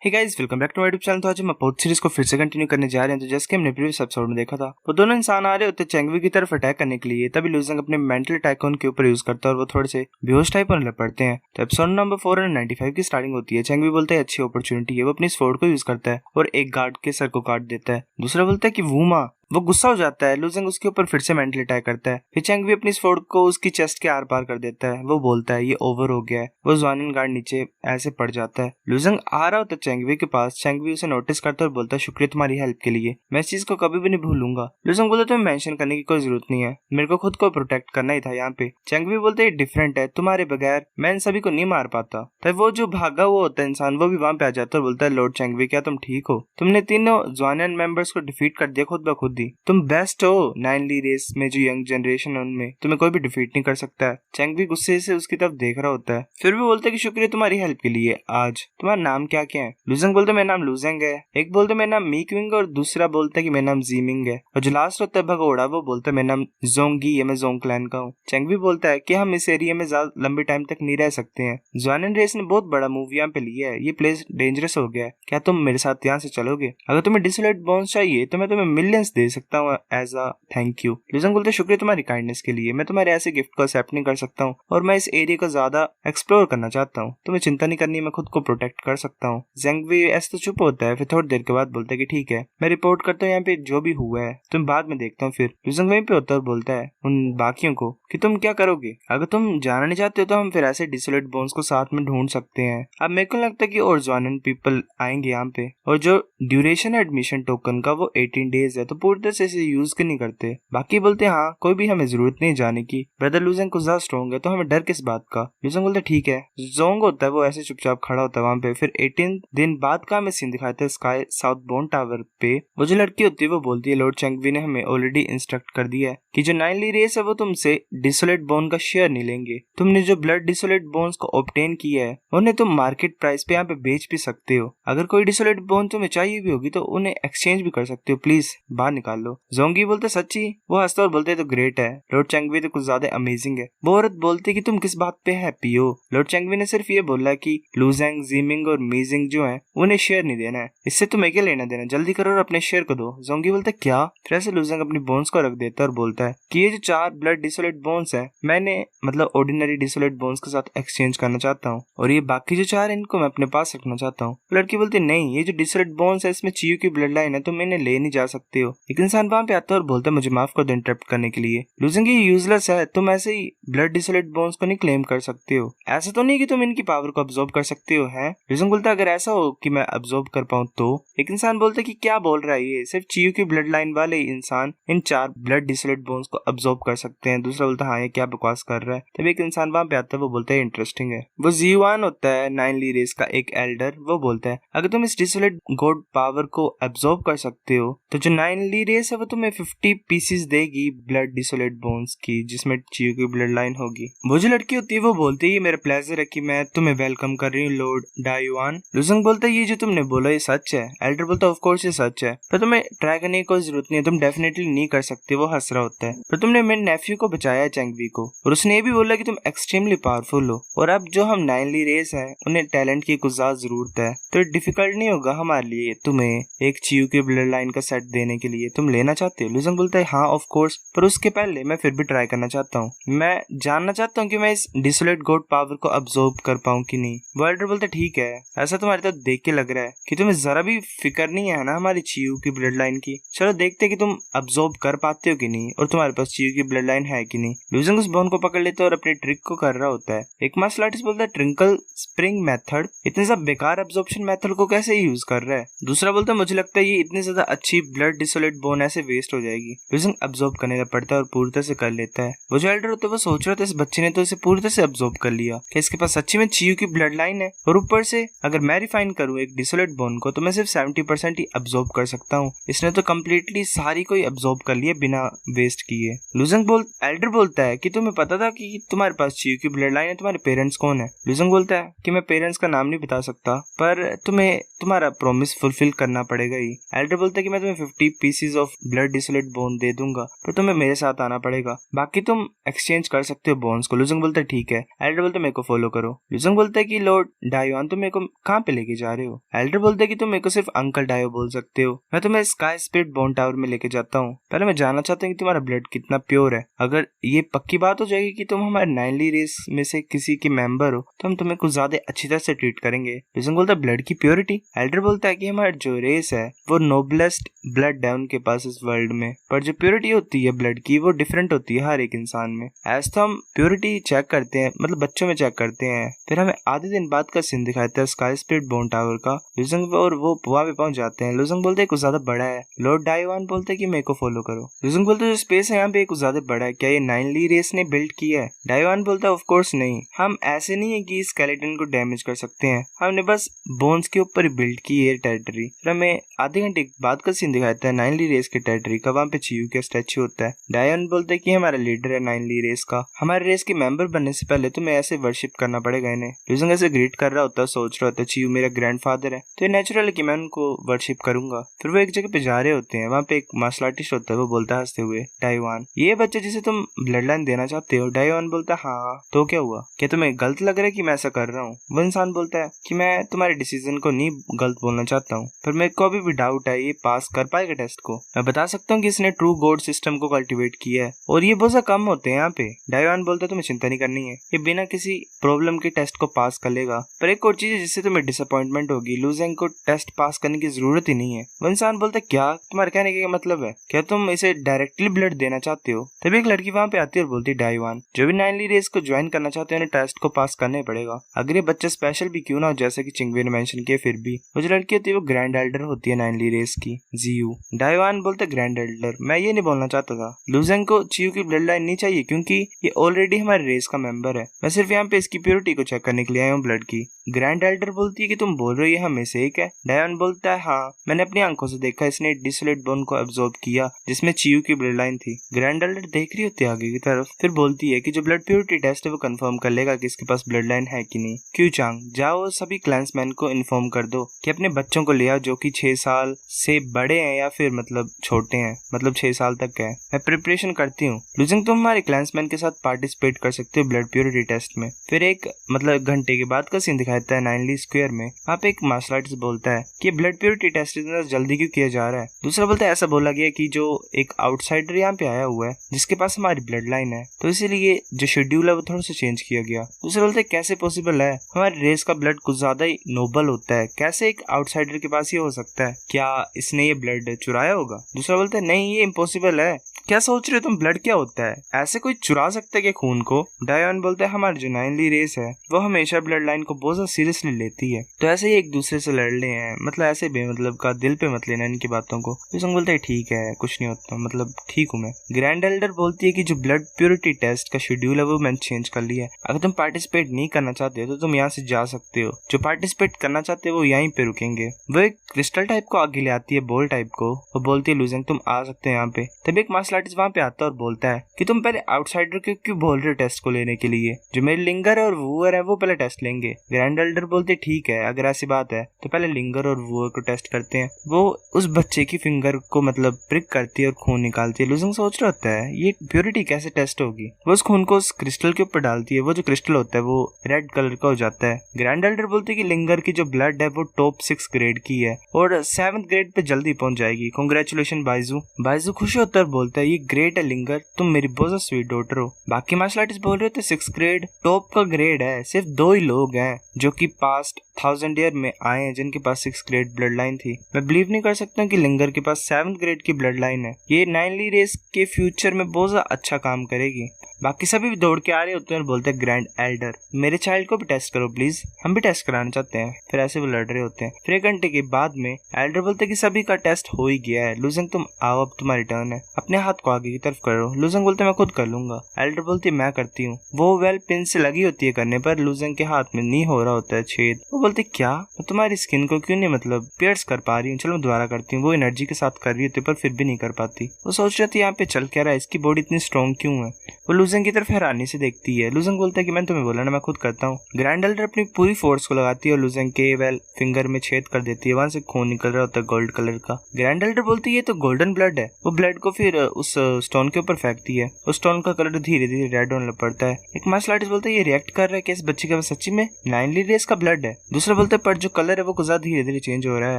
Hey guys, welcome back to my YouTube channel. तो आज हम अपोथ सीरीज को फिर से कंटिन्यू करने जा रहे हैं। तो जैसे कि हमने प्रीवियस एपिसोड में देखा था, वो दोनों इंसान आ रहे होते चेंगवी की तरफ अटैक करने के लिए। तभी लूजिंग अपने मेंटल अटैक उनके ऊपर यूज करता है और वो थोड़े से बेहोश टाइप होने लग पड़ते हैं। तो एपिसोड नंबर 495 की स्टार्टिंग होती है। चेंगवी बोलता है अच्छी अपॉर्चुनिटी है। वो अपनी स्वॉर्ड को यूज करता है और एक गार्ड के सर को काट देता है। दूसरा बोलता है कि वूमा। वो गुस्सा हो जाता है। लूजिंग उसके ऊपर फिर से मेंटल अटैक करता है। फिर चेंगवी अपनी स्वॉर्ड को उसकी चेस्ट के आर पार कर देता है। वो बोलता है ये ओवर हो गया है। वो ज़्वानिन गार्ड नीचे ऐसे पड़ जाता है। लूजिंग आ रहा होता है चेंगवी के पास। चेंगवी उसे नोटिस करता है और बोलता है शुक्रिया तुम्हारी हेल्प के लिए, मैं इस चीज को कभी भी नहीं भूलूंगा। लूजिंग बोलता है तुम्हें मेंशन करने की कोई जरूरत नहीं है, मेरे को खुद को प्रोटेक्ट करना ही था यहाँ पे। चेंगवी बोलते है डिफरेंट है, तुम्हारे बगैर मैं इन सभी को नहीं मार पाता। तो वो जो भागा हुआ होता है इंसान, वो भी वहां पे आ जाता है और बोलता है लॉर्ड चेंगवी क्या तुम ठीक हो? तुमने तीनों ज़्वानिन मेंबर्स को डिफीट कर दिया खुद ब खुद ही। तुम बेस्ट हो नाइनली रेस में, जो यंग जनरेशन है उनमें तुम्हें कोई भी डिफीट नहीं कर सकता है। चेंगवी गुस्से से उसकी तरफ देख रहा होता है। फिर भी बोलता है कि शुक्रिया तुम्हारी हेल्प के लिए। आज तुम्हारा नाम क्या क्या है? लूजिंग बोलते मेरा नाम लूजिंग है। एक बोलते मेरा नाम मीकविंग और दूसरा बोलता है कि मेरा नाम जीमिंग है। और जो लास्ट होता है भगोड़ा, वो बोलता है मेरा नाम जोंगी है, मैं जोंग क्लैन का हूँ। चेंगवी बोलता है कि हम इस एरिया में ज्यादा लंबे टाइम तक नहीं रह सकते हैं। ज़्वानिन रेस ने बहुत बड़ा मूव यहाँ पे लिया है, ये प्लेस डेंजरस हो गया है। क्या तुम मेरे साथ यहाँ से चलोगे? अगर तुम्हें डिसोलेट बोन्स चाहिए तो मैं तुम्हें मिलियंस दे सकता हूँ as a thank you. Losing बोलते शुक्रिया तुम्हारी काइंडनेस के लिए, मैं तुम्हारे ऐसे गिफ्ट को एक्सेप्ट नहीं कर सकता हूँ और मैं इस एरिया को ज्यादा एक्सप्लोर करना चाहता हूँ। तुम्हें चिंता नहीं करनी, मैं खुद को प्रोटेक्ट कर सकता हूँ। जेंगवी ऐसे तो चुप होता है। फिर थोड़ी देर के बाद बोलता है कि ठीक है, मैं रिपोर्ट करता हूँ यहाँ पे जो भी हुआ है, तुम बाद में देखता हूँ। फिर लूजिंग वहीं पे होता है और बोलता है उन बाकियों को कि तुम क्या करोगे? अगर तुम जाना नहीं चाहते हो तो हम फिर ऐसे डिसोलेट बोन्स को साथ में ढूंढ सकते हैं। अब मेरे को लगता है कि और ज़्वानिन पीपल आएंगे यहाँ पे, और जो ड्यूरेशन है एडमिशन टोकन का वो 18 डेज है, तो पूरी तरह से इसे यूज क्यों नहीं करते? बाकी बोलते हैं हाँ कोई भी हमें जरूरत नहीं जाने की, ब्रदर लूजिंग कुछ ज्यादा स्ट्रॉन्ग है तो हमें डर किस बात का। लूजिंग बोलते ठीक है। जोंग होता है वो ऐसे चुपचाप खड़ा होता है वहां पे। फिर 18 दिन बाद का हमें सीन दिखाते हैं स्काई साउथ बोन टावर पे। वो जो लड़की होती है वो बोलती है लॉर्ड चेंगवी ने हमें ऑलरेडी इंस्ट्रक्ट कर दिया है कि जो नाइनली रेस है वो तुमसे डिसोलेट बोन का शेयर नहीं लेंगे। तुमने जो ब्लड डिसोलेट बोन्स को ऑब्टेन किया है उन्हें तुम मार्केट प्राइस पे यहाँ पे बेच भी सकते हो। अगर कोई डिसोलेट बोन तुम्हें चाहिए भी होगी तो उन्हें एक्सचेंज भी कर सकते हो, प्लीज बाहर निकाल लो। जोंगी बोलते सच्ची? वो हंसता और बोलते तो ग्रेट है, लॉर्ड चेंगवी तो कुछ ज्यादा अमेजिंग है। वो औरत बोलती कि तुम किस बात पे हैप्पी हो? लॉर्ड चेंगवी ने सिर्फ ये बोला कि लूजिंग, जीमिंग और मीजिंग जो है उन्हें शेयर नहीं देना है, इससे तुम्हें क्या लेना देना, जल्दी करो और अपने शेयर को दो। जोंगी बोलता क्या? फिर ऐसे लूजिंग अपनी बोन्स को रख देता है और बोलता है कि ये जो 4 ब्लड डिसोलेट बोन्स है मैंने मतलब ऑर्डिनरी डिसोलेट बोन्स के साथ एक्सचेंज करना चाहता हूँ, और ये बाकी जो 4 इनको मैं अपने पास रखना चाहता हूँ। लड़की बोलती नहीं, ये जो डिसोलेट बोन्स है इसमें चीयू की ब्लड लाइन है, तुम इन्हें ले नहीं जा सकते हो। एक इंसान वहां पे आता है और बोलता है मुझे माफ कर दो इंटरप्ट करने के लिए। लूजिंग ये यूजलेस है, तुम ऐसे ही ब्लड डिसोलेट बोन्स को नहीं क्लेम कर सकते हो। ऐसा तो नहीं कि तुम इनकी पावर को अब्सॉर्ब कर सकते हो है? लूजिंग बोलता है अगर ऐसा हो कि मैं अब्सॉर्ब कर पाऊं तो। एक इंसान बोलता है कि क्या बोल रहा है ये, सिर्फ चीयू की ब्लड लाइन वाले इंसान इन 4 ब्लड डिसोलेट बोन्स को अब्सॉर्ब कर सकते हैं। दूसरा बोलता है हाँ ये क्या बकवास कर रहा है। तभी एक इंसान वहां पे आता है, वो बोलता है इंटरेस्टिंग है। वो जीवान होता है नाइनली रेस का एक एल्डर। वो बोलता है अगर तुम इस डिसोलेट गॉड पावर को अब्सॉर्ब कर सकते हो तो जो नाइनली रेस है वो तुम्हें 50 पीसेस देगी ब्लड डिसोलेट बोन्स की, जिसमें चीयू की ब्लड लाइन होगी। वो जो लड़की होती है वो बोलती है मेरा प्लेजर है कि मैं तुम्हें वेलकम कर रही हूँ लॉर्ड डायुआन। लूजिंग बोलता है ये जो तुमने बोला ये सच है? एल्डर बोलता है ऑफ कोर्स ये सच है, पर तुम्हें ट्राई करने की कोई जरूरत नहीं है, तुम डेफिनेटली नहीं कर सकते। वो हंस रहा होता है। पर तुमने मेरे नेफ्यू को बचाया है चेंगवी को, और उसने ये भी बोला कि तुम एक्सट्रीमली पावरफुल हो, और अब जो हम नाइनली रेस है उन्हें टैलेंट की कुछ ज्यादा जरूरत है, तो डिफिकल्ट नहीं होगा हमारे लिए तुम्हें एक चीयू की ब्लड लाइन का सेट देने के लिए। तुम लेना चाहते हो? लूजिंग बोलता है हाँ ऑफ कोर्स, पर उसके पहले मैं फिर भी ट्राई करना चाहता हूँ। मैं जानना चाहता हूँ कि मैं इस डिसोलेट गॉड पावर को अब्सॉर्ब कर पाऊँ कि नहीं। वो एल्डर बोलता है ठीक है, ऐसा तुम्हारे तो देख के लग रहा है कि तुम्हें जरा भी फिक्र नहीं है ना हमारी चीयू की ब्लड लाइन की। चलो देखते कि तुम अब्सॉर्ब कर पाते हो कि नहीं, और तुम्हारे पास चीयू की ब्लड लाइन है कि नहीं। लूजिंग उस बोन को पकड़ लेता है और अपनी ट्रिक को कर रहा होता है। एक मार्शल आर्टिस्ट बोलता है ट्रिंकल स्प्रिंग मेथड, इतने सब बेकार अब्सॉर्प्शन मेथड को कैसे यूज कर रहा है? दूसरा बोलता है मुझे लगता है ये इतनी ज्यादा अच्छी ब्लड डिसोलेट बोन ऐसे वेस्ट हो जाएगी। लूजिंग अब्सॉर्ब करने लग पड़ता है और पूरी तरह से कर लेता है। वो जो एल्डर होता है वो सोच रहा था इस बच्चे ने तो इसे पूरी तरह से अब्सॉर्ब कर लिया कि इसके पास सच्ची में चीयू की ब्लड लाइन है, और ऊपर से अगर मैं रिफाइन करूँ एक डिसोलेट बोन को तो मैं सिर्फ 70% ही अब्सॉर्ब कर सकता हूँ। इसने तो कम्प्लीटली सारी को अब्सॉर्ब कर लिया बिना वेस्ट किए। लूजिंग एल्डर बोलता है कि तुम्हें पता था कि तुम्हारे पास चीयू की ब्लड लाइन है, तुम्हारे पेरेंट्स कौन है? लूजिंग बोलता है कि मैं पेरेंट्स का नाम नहीं बता सकता, पर तुम्हें तुम्हारा प्रॉमिस फुलफिल करना पड़ेगा ही। एल्डर बोलता है कि मैं तुम्हें 50 pieces pieces of blood desolate bone दे दूंगा, पर तुम्हें मेरे साथ आना पड़ेगा, बाकी तुम एक्सचेंज कर सकते हो बोन्स को। लुजंग बोलता है ठीक है। एल्डर बोलता है मेरे को फॉलो करो। लुजंग बोलता है कि लॉर्ड डायोन तुम मेरे को कहाँ पे लेके जा रहे हो? एल्डर बोलता है कि तुम मेरे को सिर्फ अंकल डायो बोल सकते हो, मैं तुम्हें स्काई स्पिरिट बोन टावर में लेके जाता हूँ। पहले मैं जानना चाहता हूँ कि तुम्हारा ब्लड कितना प्योर है। अगर ये पक्की बात हो जाएगी कि तुम हमारे नाइनली रेस में से किसी के मेंबर हो तो हम तुम्हें कुछ ज्यादा अच्छी तरह से ट्रीट करेंगे। लुजंग बोलता है ब्लड की प्योरिटी? एल्डर बोलता है कि हमारी जो रेस है वो नोबलेस्ट ब्लड है उनके पास इस वर्ल्ड में, पर जो प्योरिटी होती है ब्लड की वो डिफरेंट होती है हर एक इंसान में। ऐसा तो हम प्योरिटी चेक करते हैं, मतलब बच्चों में चेक करते हैं, फिर हमें आधे दिन बाद का सीन दिखाता है स्काई स्पिरिट बोन टावर का। लुजंग और वो वहां पे पहुंच जाते हैं। लुजंग बोलते हैं कुछ ज्यादा बड़ा है। लॉर्ड डायोन बोलते हैं कि मेरे को फॉलो करो। लुजंग बोलते हैं जो स्पेस है यहाँ पे कुछ ज्यादा बड़ा है, क्या ये नाइनली रेस ने बिल्ड किया है? डायोन बोलता है ऑफ कोर्स नहीं, हम ऐसे नहीं है कि स्केलेटन को डैमेज कर सकते हैं, हमने बस बोन्स के ऊपर बिल्ड की है टेरिटरी। फिर हमें आधे घंटे बाद का सीन दिखाता है नाइनली रेस के टेरिटरी का, वहाँ पे चियू का स्टैचू होता है। डायोन बोलते हैं कि हमारा लीडर है नाइनली रेस का, हमारे रेस के मेंबर बनने से पहले तुम्हें ऐसे वर्शिप करना पड़ेगा इन्हें। लुजंग ऐसे ग्रीट कर रहा होता है, सोच रहा होता है चियू मेरा ग्रैंडफादर है तो ये नेचुरल है कि मैं उनको वर्शिप करूंगा। फिर वो एक जगह पे जा रहे होते हैं, वहाँ पे एक मार्शल आर्टिस्ट होता है, वो बोलता है हंसते हुए डायोन ये बच्चे जिसे तुम ब्लड लाइन देना चाहते हो? डायोन बोलता है हाँ, तो क्या हुआ, क्या तुम्हें गलत लग रहा है कि मैं ऐसा कर रहा हूँ? वो इंसान बोलता है कि मैं तुम्हारे डिसीजन को नहीं गलत बोलना चाहता हूँ, पर मेरे को अभी भी डाउट है ये पास कर पाएगा टेस्ट को। मैं बता सकता हूँ कि इसने ट्रू गॉड सिस्टम को कल्टिवेट किया है और ये बहुत कम होते हैं यहाँ पे। डायोन बोलता है तुम्हें चिंता नहीं करनी है, ये बिना किसी प्रॉब्लम के टेस्ट को पास कर लेगा, पर एक और चीज है जिससे तुम्हें डिसअपॉइंटमेंट होगी, लुजेंग को टेस्ट पास करने की जरूरत ही नहीं है। वो इंसान बोलता है क्या तुम्हारे कहने का मतलब है, क्या तुम इसे डायरेक्टली ब्लड देना चाहते हो? तभी एक लड़की वहाँ पे आती है और बोलती है डायोन जो भी नाइनली रेस को ज्वाइन करना चाहते हैं टेस्ट को पास करना ही पड़ेगा, अगर ये बच्चा स्पेशल भी क्यों ना हो जैसे कि चिंगवे ने मेंशन किया। फिर भी वो जो लड़की होती है वो ग्रैंड एल्डर होती है नाइनली रेस की, जियू। डायोन बोलते ग्रैंड एल्डर मैं ये नहीं बोलना चाहता था, लुजेंग को चियू की ब्लड लाइन नहीं चाहिए क्योंकि ये ऑलरेडी हमारे रेस का मेंबर है, मैं सिर्फ यहाँ पे इसकी प्योरिटी को चेक करने के लिए आया हूँ ब्लड की। ग्रैंड एल्डर बोलती है कि तुम बोल रहे हो ये हमें से एक है? डायोन बोलता है हाँ, मैंने अपनी आंखों से देखा, इसने डिसोलेट बोन को एब्जॉर्ब किया जिसमें चियू की ब्लड लाइन थी। ग्रैंड एल्डर देख रही होती है आगे की तरफ, फिर बोलती है कि जो ब्लड प्योरिटी टेस्ट है वो कंफर्म कर लेगा कि इसके पास ब्लड लाइन है कि नहीं। क्यू चांग जाओ सभी क्लैंसमैन को इन्फॉर्म कर दो कि अपने बच्चों को ले आओ जो कि 6 साल से बड़े हैं या फिर मतलब छोटे हैं, मतलब 6 साल तक है। मैं प्रिपरेशन करती हूँ। लुजिंग तुम हमारे क्लैंसमैन के साथ पार्टिसिपेट कर सकते हो ब्लड प्योरिटी टेस्ट में। फिर एक मतलब घंटे के बाद का सीन दिखाता है नाइनली स्क्वायर में, वहाँ पे एक मार्शल आर्टिस्ट बोलता है कि ब्लड प्योरिटी टेस्ट इतना जल्दी क्यों किया जा रहा है? दूसरा बोलता है ऐसा बोला गया कि जो एक आउटसाइडर यहाँ पे आया हुआ है जिसके पास हमारी ब्लड लाइन है तो इसीलिए जो शेड्यूल है वो थोड़ा सा चेंज किया गया। दूसरा बोलते है कैसे पॉसिबल है, हमारे रेस का ब्लड कुछ ज्यादा ही नोबल होता है, कैसे एक आउटसाइडर के पास ये हो सकता है, क्या इसने ये ब्लड चुराया होगा? दूसरा बोलता है नहीं ये इम्पॉसिबल है, क्या सोच रहे हो तुम, ब्लड क्या होता है, ऐसे कोई चुरा सकता है क्या खून को? डायोन बोलता है हमारी जो नाइनली रेस है वो हमेशा ब्लड लाइन को बहुत ज्यादा सीरियसली लेती है, तो ऐसे ही एक दूसरे से लड़ रहे हैं, मतलब ऐसे बेमतलब का दिल पे मत लेना इनकी बातों को। लुजिंग बोलता है ठीक है कुछ नहीं होता, मतलब ठीक हूँ मैं। ग्रैंड एल्डर बोलती है कि जो ब्लड प्योरिटी टेस्ट का शेड्यूल है वो मैंने चेंज कर लिया है, अगर तुम पार्टिसिपेट नहीं करना चाहते हो तो तुम यहाँ से जा सकते हो, जो पार्टिसिपेट करना चाहते हो वो यहीं पे रुकेंगे। वो एक क्रिस्टल टाइप को आगे ले आती है, बॉल टाइप को, वो बोलती है लुजिंग तुम आ सकते हो यहाँ पे। तभी एक मार्शल आर्टिस्ट वहाँ पे आता है और बोलता है कि तुम पहले आउटसाइडर को क्यों बोल रहे हो टेस्ट को लेने के लिए, जो मेरे लिंगर और वूअर है वो पहले टेस्ट लेंगे। ग्रैंड एल्डर बोलते ठीक है अगर ऐसी बात है तो पहले लिंगर और वूअर को टेस्ट करते हैं। वो उस बच्चे की फिंगर को मतलब प्रिक करती है और खून निकालती है। लुजिंग सोच रहा होता है ये प्योरिटी कैसे टेस्ट होगी, वो उस खून को उस क्रिस्टल के ऊपर डालती है, वो जो क्रिस्टल होता है वो रेड कलर का हो जाता है। ग्रैंड एल्डर बोलते है कि लिंगर की जो ब्लड है वो टॉप 6 ग्रेड की है और 7th ग्रेड पे जल्दी पहुंच जाएगी, कांग्रेचुलेशन बाइजू। बाइजू खुश होता है बोलता है ये ग्रेट है लिंगर, तुम मेरी बहुत स्वीट डॉटर हो। बाकी मार्शल आर्टिस्ट बोल रहे थे 6 ग्रेड टॉप का ग्रेड है, सिर्फ 2 ही लोग हैं जो कि पास्ट 1000 ईयर में आए हैं जिनके पास 6 ग्रेड ब्लड लाइन थी। मैं बिलीव नहीं कर सकता कि लिंगर के पास 7th ग्रेड की ब्लड लाइन है, ये नाइनली रेस के फ्यूचर में बहुत ज्यादा अच्छा काम करेगी। बाकी सभी भी दौड़ के आ रहे होते हैं और बोलते हैं ग्रैंड एल्डर मेरे चाइल्ड को भी टेस्ट करो प्लीज, हम भी टेस्ट कराना चाहते हैं। फिर ऐसे वो लड़ रहे होते हैं। फिर 1 घंटे के बाद में एल्डर बोलते हैं कि सभी का टेस्ट हो ही गया है, लुजिंग तुम आओ अब तुम्हारी टर्न है। अपने हाथ को आगे की तरफ करो। लूजंग बोलते मैं खुद कर लूंगा। एल्डर बोलती मैं करती हूँ। वो वेल पिन से लगी होती है करने पर लूजंग के हाथ में नहीं हो रहा होता है छेद। वो बोलती क्या मैं तुम्हारी स्किन को क्यों नहीं मतलब पियर्स कर पा रही हूँ, चलो मैं दोबारा करती हूँ। वो एनर्जी के साथ कर रही होती है पर फिर भी नहीं कर पाती। वो सोच रही थी यहाँ पे चल क्या रहा है, इसकी बॉडी इतनी स्ट्रॉन्ग क्यों है। वो लूजंग की तरफ हैरानी से देखती है। लूजंग बोलता है कि मैंने तुम्हें बोला ना मैं खुद करता हूँ। ग्रैंड एल्डर अपनी पूरी फोर्स को लगाती है और लूजंग के वेल फिंगर में छेद कर देती है। वहां से खून निकल रहा होता है गोल्ड कलर का। ग्रैंड एल्डर बोलती है ये तो गोल्डन ब्लड है। वो ब्लड को फिर उस स्टोन के ऊपर फेंकती है। उस स्टोन का कलर धीरे धीरे रेड होने लग पड़ता है। एक मार्शल आर्टिस्ट बोलता है ये रिएक्ट कर रहा है कि इस बच्चे के पास सच्ची में 9 रेस का ब्लड है। दूसरा बोलता है पर जो कलर है वो कुछ धीरे धीरे चेंज हो रहा है,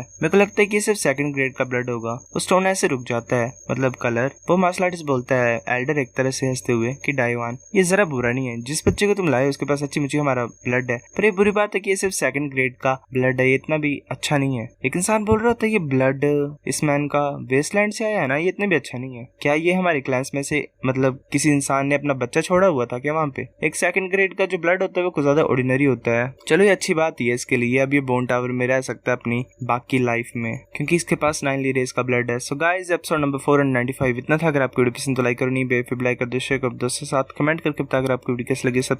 मेरे को लगता है कि सिर्फ सेकंड ग्रेड का ब्लड होगा। वो स्टोन ऐसे रुक जाता है मतलब कलर। वो मार्शल आर्टिस्ट बोलता है एल्डर एक तरह से हंसते हुए कि डाइवान ये जरा बुरा नहीं है, जिस बच्चे को तुम लाए उसके पास सच्ची मुझे हमारा ब्लड है, पर ये बुरी बात है कि ये सिर्फ सेकंड ग्रेड का ब्लड है, ये इतना भी अच्छा नहीं है। एक इंसान बोल रहा होता है ये ब्लड इस मैन का वेस्टलैंड से आया है ना, ये इतना भी अच्छा नहीं है। क्या ये हमारे क्लास में से मतलब किसी इंसान ने अपना बच्चा छोड़ा हुआ था क्या वहाँ पे। एक सेकंड ग्रेड का जो ब्लड होता है वो कुछ ज्यादा ऑर्डिनरी होता है। चलो ये अच्छी बात ही है इसके लिए, अब ये बोन टावर में रह सकता है अपनी बाकी लाइफ में क्योंकि इसके पास 9 रेस का ब्लड है। सो गाइस एपिसोड नंबर 495 इतना था। अगर आपको वीडियो पसंद तो लाइक करो, नहीं बेफिर लाइक कर दो, शेयर कर दो, दोस्तों के साथ कमेंट करके बता अगर आपको वीडियो कैसी लगी। सब्सक्राइब